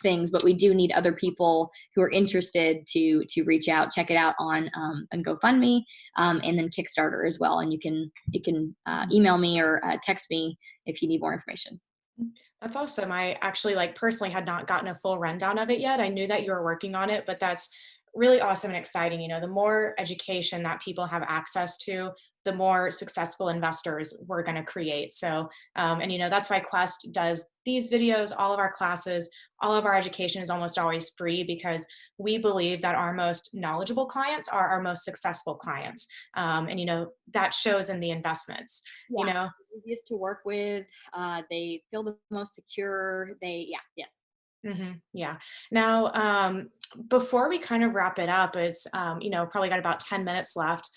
Speaker 2: things, but we do need other people who are interested to reach out, check it out on GoFundMe, and then Kickstarter as well. And you can email me or text me if you need more information.
Speaker 1: That's awesome. I actually personally had not gotten a full rundown of it yet. I knew that you were working on it, but that's really awesome and exciting. The more education that people have access to, the more successful investors we're going to create. So, and that's why Quest does these videos, all of our classes, all of our education is almost always free, because we believe that our most knowledgeable clients are our most successful clients. And that shows in the investments.
Speaker 2: Yeah, easiest to work with. They feel the most secure. Yes.
Speaker 1: Yeah. Now, before we kind of wrap it up, it's, probably got about 10 minutes left.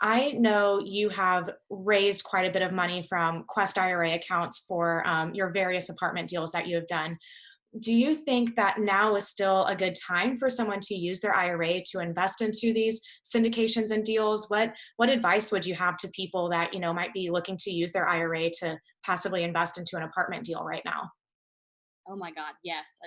Speaker 1: I know you have raised quite a bit of money from Quest IRA accounts for your various apartment deals that you have done. Do you think that now is still a good time for someone to use their IRA to invest into these syndications and deals? What advice would you have to people that, might be looking to use their IRA to passively invest into an apartment deal right now?
Speaker 2: Oh my God, yes.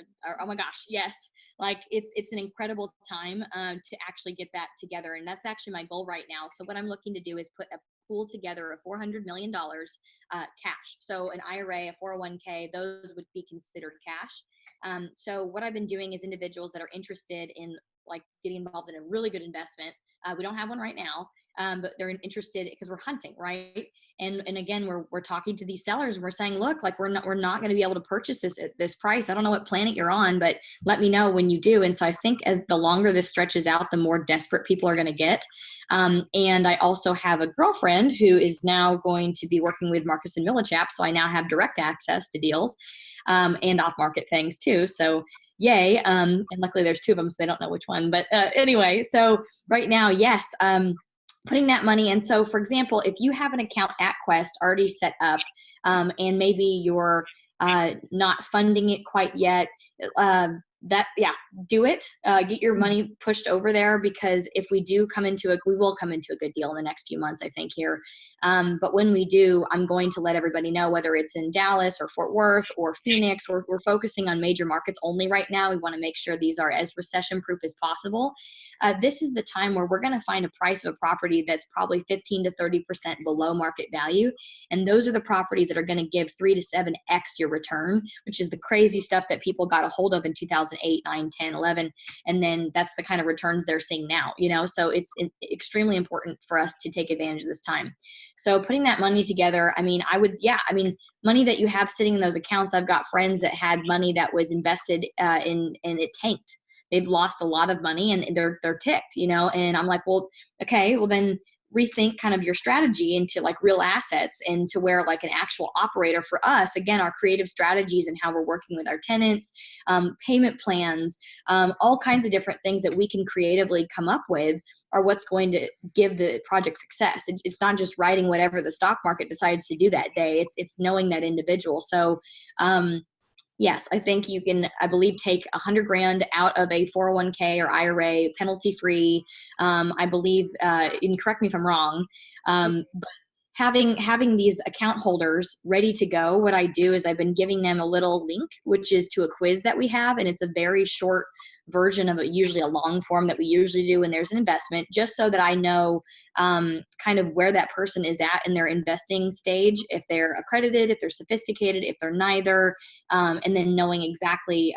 Speaker 2: Oh my gosh, yes. Like it's an incredible time to actually get that together, and that's actually my goal right now. So what I'm looking to do is put a pool together of $400 million cash. So an IRA, a 401k, those would be considered cash. So what I've been doing is individuals that are interested in like getting involved in a really good investment. We don't have one right now. but they're interested because we're hunting, right? And again, we're talking to these sellers and we're saying, look, like we're not going to be able to purchase this at this price. I don't know what planet you're on, but let me know when you do. And so I think as the longer this stretches out, the more desperate people are going to get. And I also have a girlfriend who is now going to be working with Marcus and Millichap, so I now have direct access to deals, and off market things too. So yay. And luckily there's two of them, so they don't know which one. But anyway, so right now, yes. Putting that money in. So for example, if you have an account at Quest already set up, and maybe you're not funding it quite yet, do it. Get your money pushed over there, because if we will come into a good deal in the next few months, I think here. But when we do, I'm going to let everybody know, whether it's in Dallas or Fort Worth or Phoenix. We're focusing on major markets only right now. We want to make sure these are as recession proof as possible. This is the time where we're going to find a price of a property that's probably 15 to 30% below market value. And those are the properties that are going to give 3 to 7x your return, which is the crazy stuff that people got a hold of in 2008, 9, 10, 11. And then that's the kind of returns they're seeing now, so it's extremely important for us to take advantage of this time. So putting that money together, money that you have sitting in those accounts. I've got friends that had money that was invested and it tanked. They've lost a lot of money and they're ticked, and I'm like, well, okay, well then rethink kind of your strategy into like real assets, and to where like an actual operator. For us, again, our creative strategies and how we're working with our tenants, payment plans, all kinds of different things that we can creatively come up with are what's going to give the project success. It's not just writing whatever the stock market decides to do that day. It's knowing that individual. So yes, I think you can, I believe, take $100,000 out of a 401k or IRA penalty free. I believe, and correct me if I'm wrong, but having these account holders ready to go, what I do is I've been giving them a little link, which is to a quiz that we have. And it's a very short version of usually a long form that we usually do when there's an investment, just so that I know kind of where that person is at in their investing stage, if they're accredited, if they're sophisticated, if they're neither, and then knowing exactly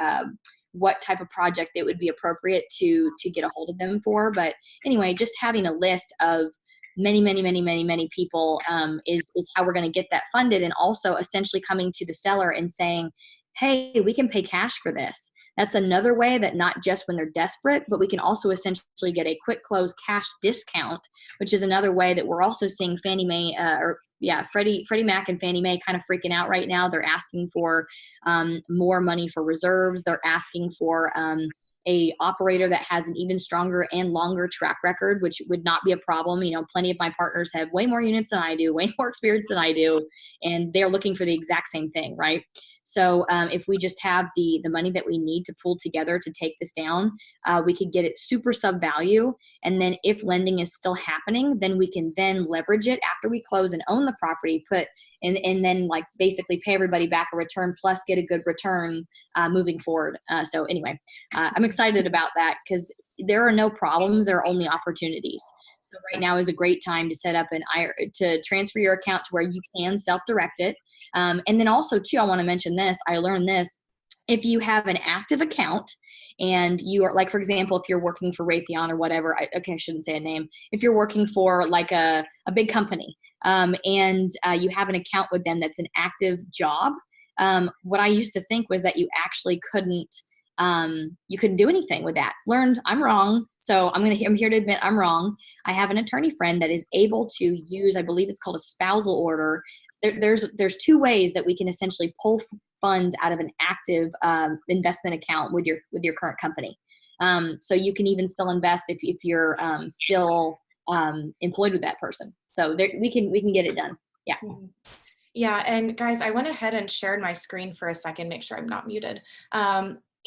Speaker 2: what type of project it would be appropriate to get a hold of them for. But anyway, just having a list of many people is how we're going to get that funded. And also essentially coming to the seller and saying, hey, we can pay cash for this. That's another way that not just when they're desperate, but we can also essentially get a quick close cash discount, which is another way that we're also seeing Fannie Mae Freddie Mac and Fannie Mae kind of freaking out right now. They're asking for more money for reserves. They're asking for a operator that has an even stronger and longer track record, which would not be a problem. Plenty of my partners have way more units than I do, way more experience than I do, and they're looking for the exact same thing, right? So if we just have the money that we need to pull together to take this down, we could get it super sub value. And then if lending is still happening, then we can then leverage it after we close and own the property, and then like basically pay everybody back a return plus get a good return moving forward. So anyway, I'm excited about that because there are no problems, there are only opportunities. So right now is a great time to set up to transfer your account to where you can self-direct it. And then also too, I want to mention this, I learned this. If you have an active account and you are like, for example, if you're working for Raytheon or whatever, I shouldn't say a name. If you're working for like a big company and you have an account with them that's an active job, what I used to think was that you actually couldn't do anything with that. Learned I'm wrong. So I'm here to admit I'm wrong. I have an attorney friend that is able to use, I believe it's called a spousal order. There's two ways that we can essentially pull funds out of an active investment account with your current company. So you can even still invest if you're still employed with that person. So we can get it done. Yeah.
Speaker 1: Yeah, and guys, I went ahead and shared my screen for a second, make sure I'm not muted.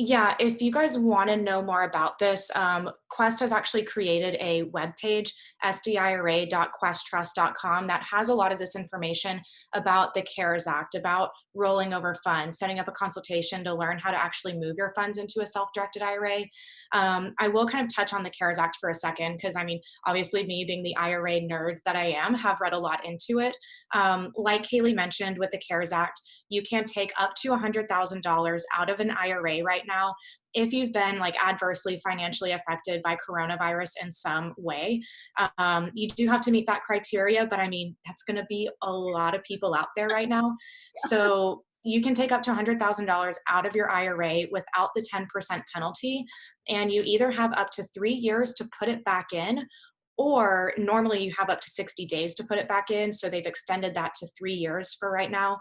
Speaker 1: Yeah, if you guys want to know more about this, Quest has actually created a webpage, sdira.questtrust.com, that has a lot of this information about the CARES Act, about rolling over funds, setting up a consultation to learn how to actually move your funds into a self-directed IRA. I will kind of touch on the CARES Act for a second, because obviously me being the IRA nerd that I am, have read a lot into it. Like Kayleigh mentioned, with the CARES Act, you can take up to $100,000 out of an IRA right now if you've been like adversely financially affected by coronavirus in some way, you do have to meet that criteria. But I mean, that's going to be a lot of people out there right now. So you can take up to $100,000 out of your IRA without the 10% penalty. And you either have up to 3 years to put it back in, or normally you have up to 60 days to put it back in. So they've extended that to 3 years for right now.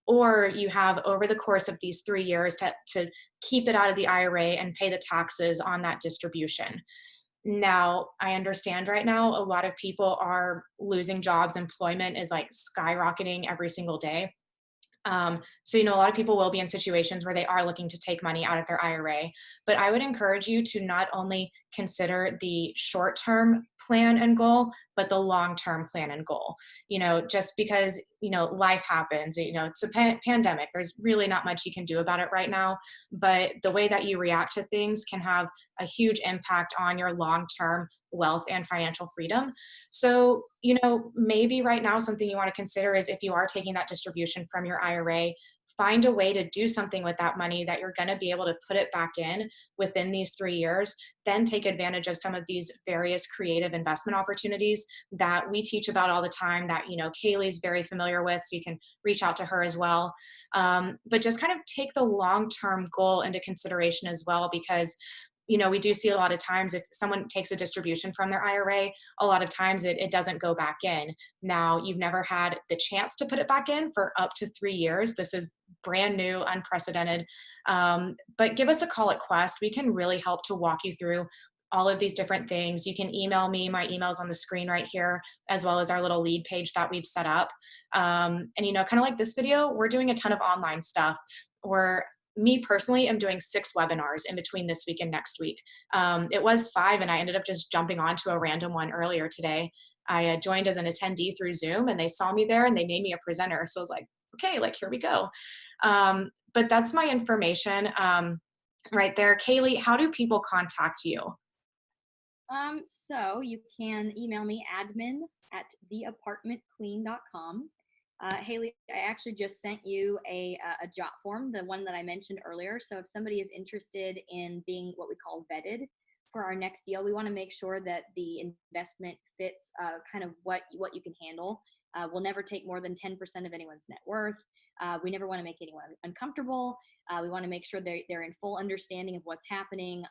Speaker 1: Or you have over the course of these 3 years to keep it out of the IRA and pay the taxes on that distribution. Now, I understand right now a lot of people are losing jobs. Employment is like skyrocketing every single day. So, a lot of people will be in situations where they are looking to take money out of their IRA. But I would encourage you to not only consider the short term plan and goal, but the long term plan and goal. Just because, life happens, it's a pandemic. There's really not much you can do about it right now. But the way that you react to things can have a huge impact on your long term wealth and financial freedom. So, maybe right now something you want to consider is if you are taking that distribution from your IRA, find a way to do something with that money that you're going to be able to put it back in within these 3 years. Then take advantage of some of these various creative investment opportunities that we teach about all the time that, Kayleigh's very familiar with. So you can reach out to her as well. But just kind of take the long term goal into consideration as well, because we do see a lot of times if someone takes a distribution from their IRA, a lot of times it doesn't go back in. Now, you've never had the chance to put it back in for up to 3 years. This is brand new, unprecedented. But give us a call at Quest. We can really help to walk you through all of these different things. You can email me. My email's on the screen right here, as well as our little lead page that we've set up. And, kind of like this video, we're doing a ton of online stuff. Me personally am doing 6 webinars in between this week and next week. It was 5, and I ended up just jumping onto a random one earlier today. I joined as an attendee through Zoom, and they saw me there and they made me a presenter. So I was like, okay, like here we go. But that's my information right there. Kayleigh, how do people contact you?
Speaker 2: So you can email me admin@theapartmentqueen.com. Haley, I actually just sent you a jot form, the one that I mentioned earlier. So if somebody is interested in being what we call vetted for our next deal, we want to make sure that the investment fits kind of what you can handle. We'll never take more than 10% of anyone's net worth. We never want to make anyone uncomfortable. We want to make sure they're in full understanding of what's happening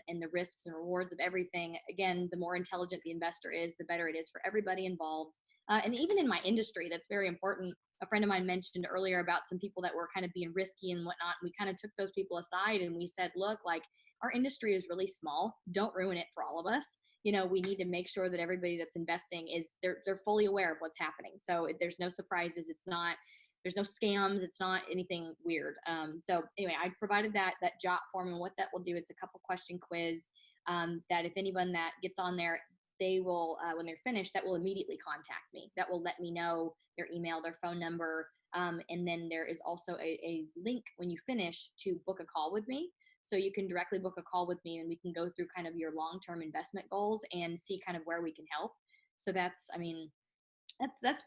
Speaker 2: and the risks and rewards of everything. Again, the more intelligent the investor is, the better it is for everybody involved. And even in my industry, that's very important. A friend of mine mentioned earlier about some people that were kind of being risky and whatnot. And we kind of took those people aside and we said, look, like our industry is really small. Don't ruin it for all of us. We need to make sure that everybody that's investing they're fully aware of what's happening. So there's no surprises. There's no scams. It's not anything weird. So anyway, I provided that jot form, and what that will do, it's a couple question quiz that if anyone that gets on there, they will, when they're finished, that will immediately contact me. That will let me know their email, their phone number. And then there is also a link when you finish to book a call with me. So you can directly book a call with me and we can go through kind of your long-term investment goals and see kind of where we can help. So that's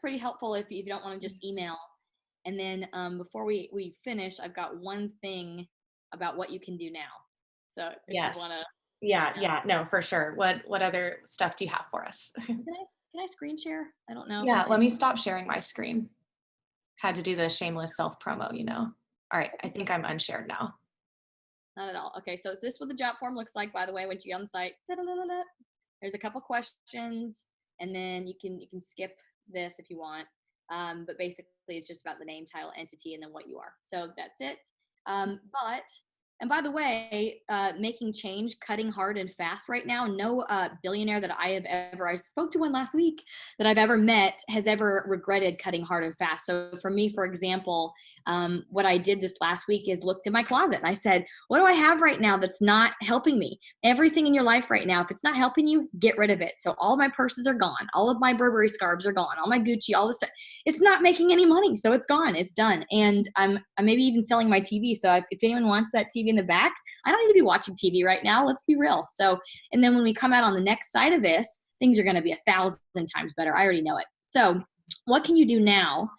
Speaker 2: pretty helpful if you don't want to just email. And then before we finish, I've got one thing about what you can do now. So if you
Speaker 1: Yes.
Speaker 2: want to.
Speaker 1: Yeah, no, for sure. What other stuff do you have for us?
Speaker 2: Can I screen share? I don't know.
Speaker 1: Yeah, let me stop sharing my screen. Had to do the shameless self promo. All right, I think I'm unshared now.
Speaker 2: Not at all. Okay, so this is what the job form looks like, by the way, once you get on the site. Da-da-da-da-da. There's a couple questions, and then you can skip this if you want. But basically, it's just about the name, title, entity, and then what you are. So that's it. And by the way, making change, cutting hard and fast right now. No billionaire that I spoke to one last week that I've ever met has ever regretted cutting hard and fast. So for me, for example, what I did this last week is looked in my closet and I said, what do I have right now that's not helping me? Everything in your life right now, if it's not helping you, get rid of it. So all of my purses are gone. All of my Burberry scarves are gone. All my Gucci, all this stuff. It's not making any money. So it's gone. It's done. And I'm maybe even selling my TV. So if anyone wants that TV in the back, I don't need to be watching TV right now. Let's be real. So, and then when we come out on the next side of this, things are going to be 1,000 times better. I already know it. So what can you do now?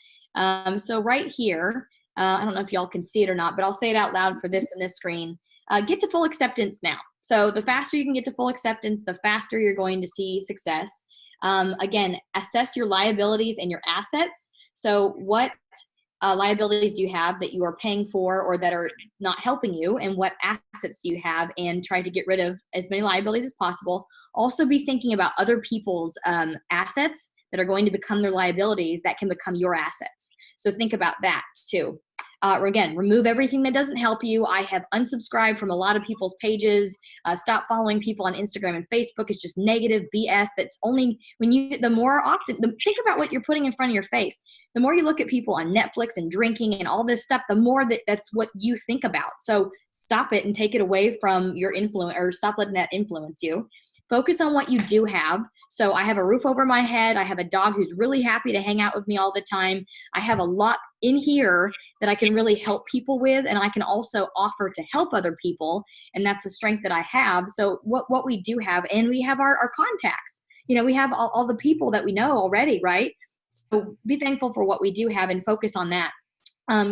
Speaker 2: So right here, I don't know if y'all can see it or not, but I'll say it out loud for this and this screen. get to full acceptance now. So the faster you can get to full acceptance, the faster you're going to see success. Again, assess your liabilities and your assets. So what liabilities do you have that you are paying for or that are not helping you, and what assets do you have, and try to get rid of as many liabilities as possible. Also be thinking about other people's assets that are going to become their liabilities that can become your assets. So think about that too. Again, remove everything that doesn't help you. I have unsubscribed from a lot of people's pages. Stop following people on Instagram and Facebook. It's just negative BS. That's only when you, the more often, think about what you're putting in front of your face. The more you look at people on Netflix and drinking and all this stuff, the more that's what you think about. So stop it and take it away from your influence, or stop letting that influence you. Focus on what you do have. So I have a roof over my head. I have a dog who's really happy to hang out with me all the time. I have a lot in here that I can really help people with, and I can also offer to help other people. And that's the strength that I have. So what we do have, and we have our contacts. We have all the people that we know already, right? So be thankful for what we do have and focus on that.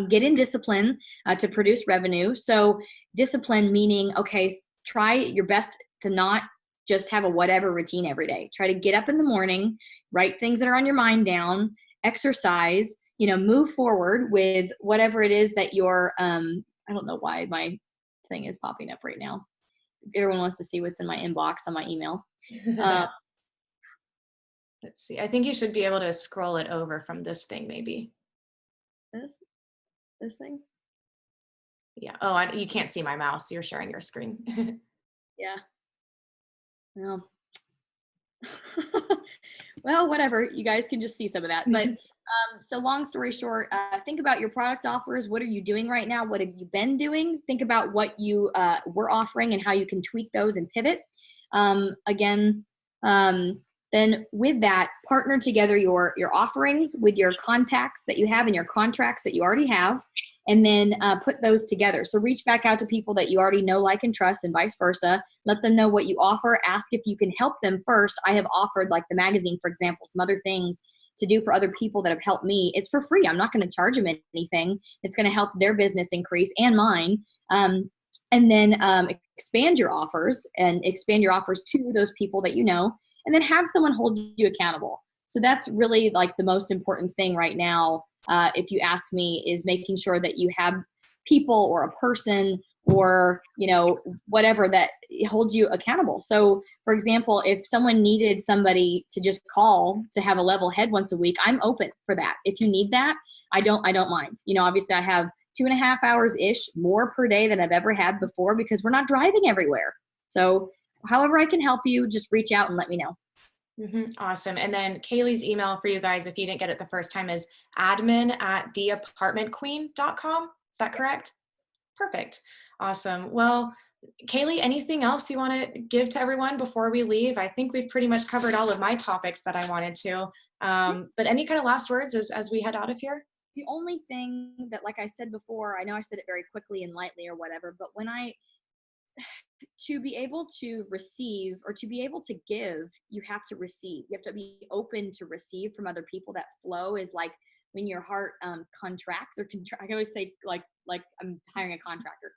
Speaker 2: Get in discipline to produce revenue. So discipline meaning, okay, try your best to not just have a whatever routine every day. Try to get up in the morning, write things that are on your mind down, exercise, move forward with whatever it is that you're, I don't know why my thing is popping up right now. Everyone wants to see what's in my inbox on my email.
Speaker 1: Let's see. I think you should be able to scroll it over from this thing, maybe.
Speaker 2: This thing?
Speaker 1: Yeah. Oh, you can't see my mouse. You're sharing your screen.
Speaker 2: Yeah. Well, well, whatever. You guys can just see some of that. But so long story short, think about your product offers. What are you doing right now? What have you been doing? Think about what you were offering and how you can tweak those and pivot. Then with that, partner together your offerings with your contacts that you have and your contracts that you already have, and then put those together. So reach back out to people that you already know, like, and trust, and vice versa. Let them know what you offer. Ask if you can help them first. I have offered, like the magazine, for example, some other things to do for other people that have helped me. It's for free. I'm not going to charge them anything. It's going to help their business increase and mine. And then expand your offers to those people that you know, and then have someone hold you accountable. So that's really like the most important thing right now, if you ask me, is making sure that you have people or a person or whatever that holds you accountable. So for example, if someone needed somebody to just call to have a level head once a week, I'm open for that. If you need that, I don't mind. Obviously I have 2.5 hours ish more per day than I've ever had before, because we're not driving everywhere. So however I can help you, just reach out and let me know.
Speaker 1: Awesome. And then Kayleigh's email for you guys, if you didn't get it the first time, is admin@theapartmentqueen.com. Is that correct? Perfect. Awesome. Well, Kayleigh, anything else you want to give to everyone before we leave? I think we've pretty much covered all of my topics that I wanted to. But any kind of last words as we head out of here?
Speaker 2: The only thing that, like I said before, I know I said it very quickly and lightly or whatever, but to be able to receive or to be able to give, you have to receive. You have to be open to receive from other people. That flow is like when your heart contracts or I always say like I'm hiring a contractor.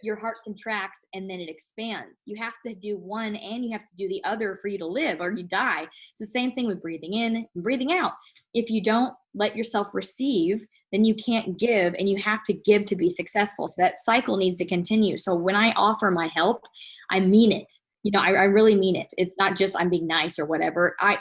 Speaker 2: Your heart contracts and then it expands. You have to do one and you have to do the other for you to live, or you die. It's the same thing with breathing in and breathing out. If you don't let yourself receive, then you can't give, and you have to give to be successful. So that cycle needs to continue. So when I offer my help, I mean it. I really mean it. It's not just I'm being nice or whatever. I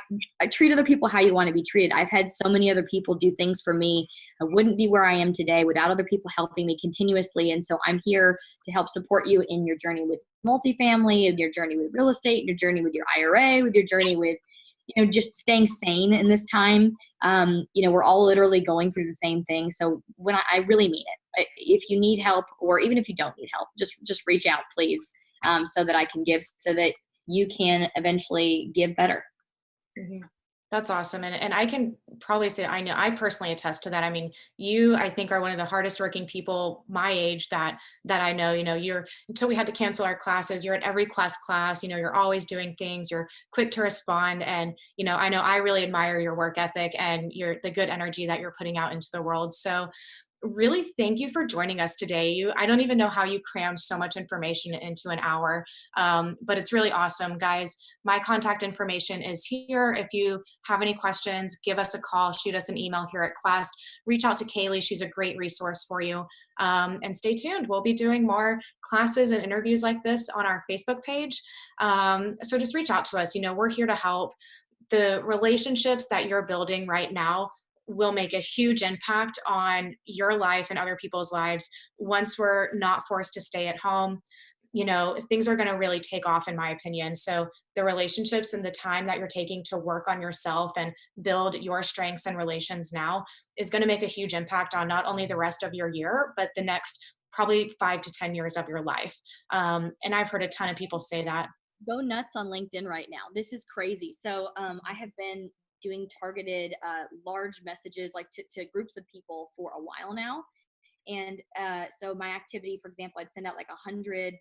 Speaker 2: treat other people how you want to be treated. I've had so many other people do things for me. I wouldn't be where I am today without other people helping me continuously. And so I'm here to help support you in your journey with multifamily, in your journey with real estate, in your journey with your IRA, with your journey with, just staying sane in this time. We're all literally going through the same thing. So when I really mean it, if you need help, or even if you don't need help, just reach out, please. So that I can give, so that you can eventually give better.
Speaker 1: That's awesome. And I can probably say, I personally attest to that. I mean, you, I think, are one of the hardest working people my age that I know. You're, until we had to cancel our classes, you're at every class, you're always doing things, you're quick to respond. And, I know I really admire your work ethic and the good energy that you're putting out into the world. So really thank you for joining us today. I don't even know how you crammed so much information into an hour, but it's really awesome, guys. My contact information is here. If you have any questions, give us a call, shoot us an email here at Quest. Reach out to Kayleigh. She's a great resource for you. And stay tuned. We'll be doing more classes and interviews like this on our Facebook page. So just reach out to us. We're here to help. The relationships that you're building right now will make a huge impact on your life and other people's lives once we're not forced to stay at home. Things are going to really take off, in my opinion. So the relationships and the time that you're taking to work on yourself and build your strengths and relations now is going to make a huge impact on not only the rest of your year, but the next probably 5 to 10 years of your life. And I've heard a ton of people say that.
Speaker 2: Go nuts on LinkedIn right now. This is crazy. So I have been doing targeted large messages like to groups of people for a while now. And so my activity, for example, I'd send out like 100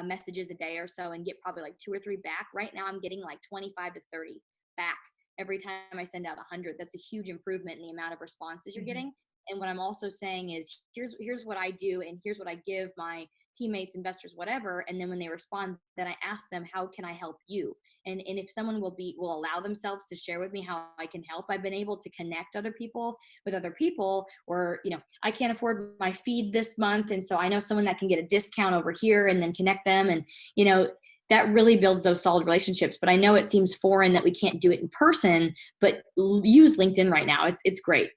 Speaker 2: messages a day or so and get probably like 2 or 3 back. Right now I'm getting like 25 to 30 back every time I send out 100. That's a huge improvement in the amount of responses you're getting. And what I'm also saying is here's what I do and here's what I give my teammates, investors, whatever. And then when they respond, then I ask them, how can I help you? And if someone will allow themselves to share with me how I can help, I've been able to connect other people with other people, or, I can't afford my feed this month. And so I know someone that can get a discount over here, and then connect them. And, that really builds those solid relationships. But I know it seems foreign that we can't do it in person, but use LinkedIn right now. It's great.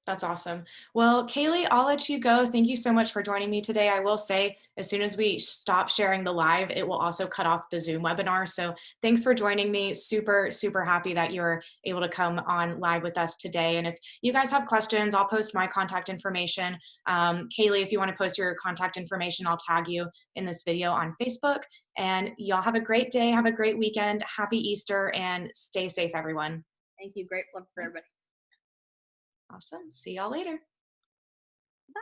Speaker 1: That's awesome. Well, Kayleigh, I'll let you go. Thank you so much for joining me today. I will say, as soon as we stop sharing the live, it will also cut off the Zoom webinar. So thanks for joining me. Super, super happy that you're able to come on live with us today. And if you guys have questions, I'll post my contact information. Kayleigh, if you want to post your contact information, I'll tag you in this video on Facebook. And y'all have a great day. Have a great weekend. Happy Easter, and stay safe, everyone.
Speaker 2: Thank you. Great love for everybody.
Speaker 1: Awesome. See y'all later.
Speaker 2: Bye.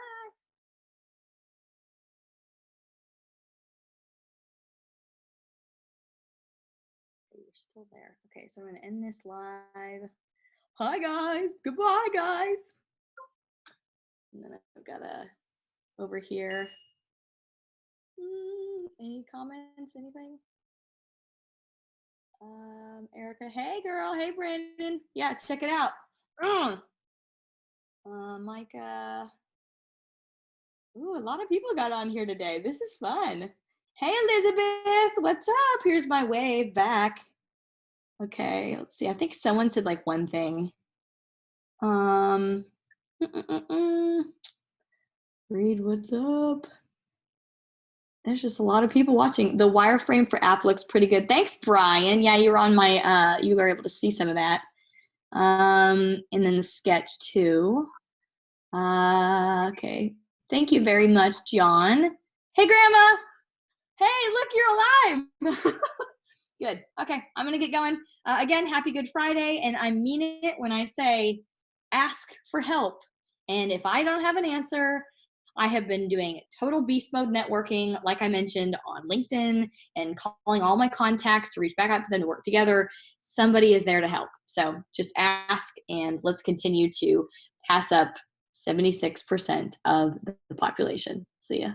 Speaker 2: You're still there. Okay, so I'm going to end this live. Hi, guys. Goodbye, guys. And then I've got over here. Any comments? Anything? Erica. Hey, girl. Hey, Brandon. Yeah, check it out. Micah. Ooh, a lot of people got on here today. This is fun. Hey, Elizabeth, what's up? Here's my wave back. Okay, let's see. I think someone said like one thing. Read what's up. There's just a lot of people watching. The wireframe for app looks pretty good. Thanks, Brian. Yeah, you were on my, you were able to see some of that. And then the sketch too. Okay. Thank you very much, John. Hey, Grandma. Hey, look, you're alive. Good. Okay, I'm going to get going. Again, happy Good Friday. And I mean it when I say ask for help. And if I don't have an answer, I have been doing total beast mode networking, like I mentioned, on LinkedIn, and calling all my contacts to reach back out to them to work together. Somebody is there to help. So just ask, and let's continue to pass up 76% of the population. See ya.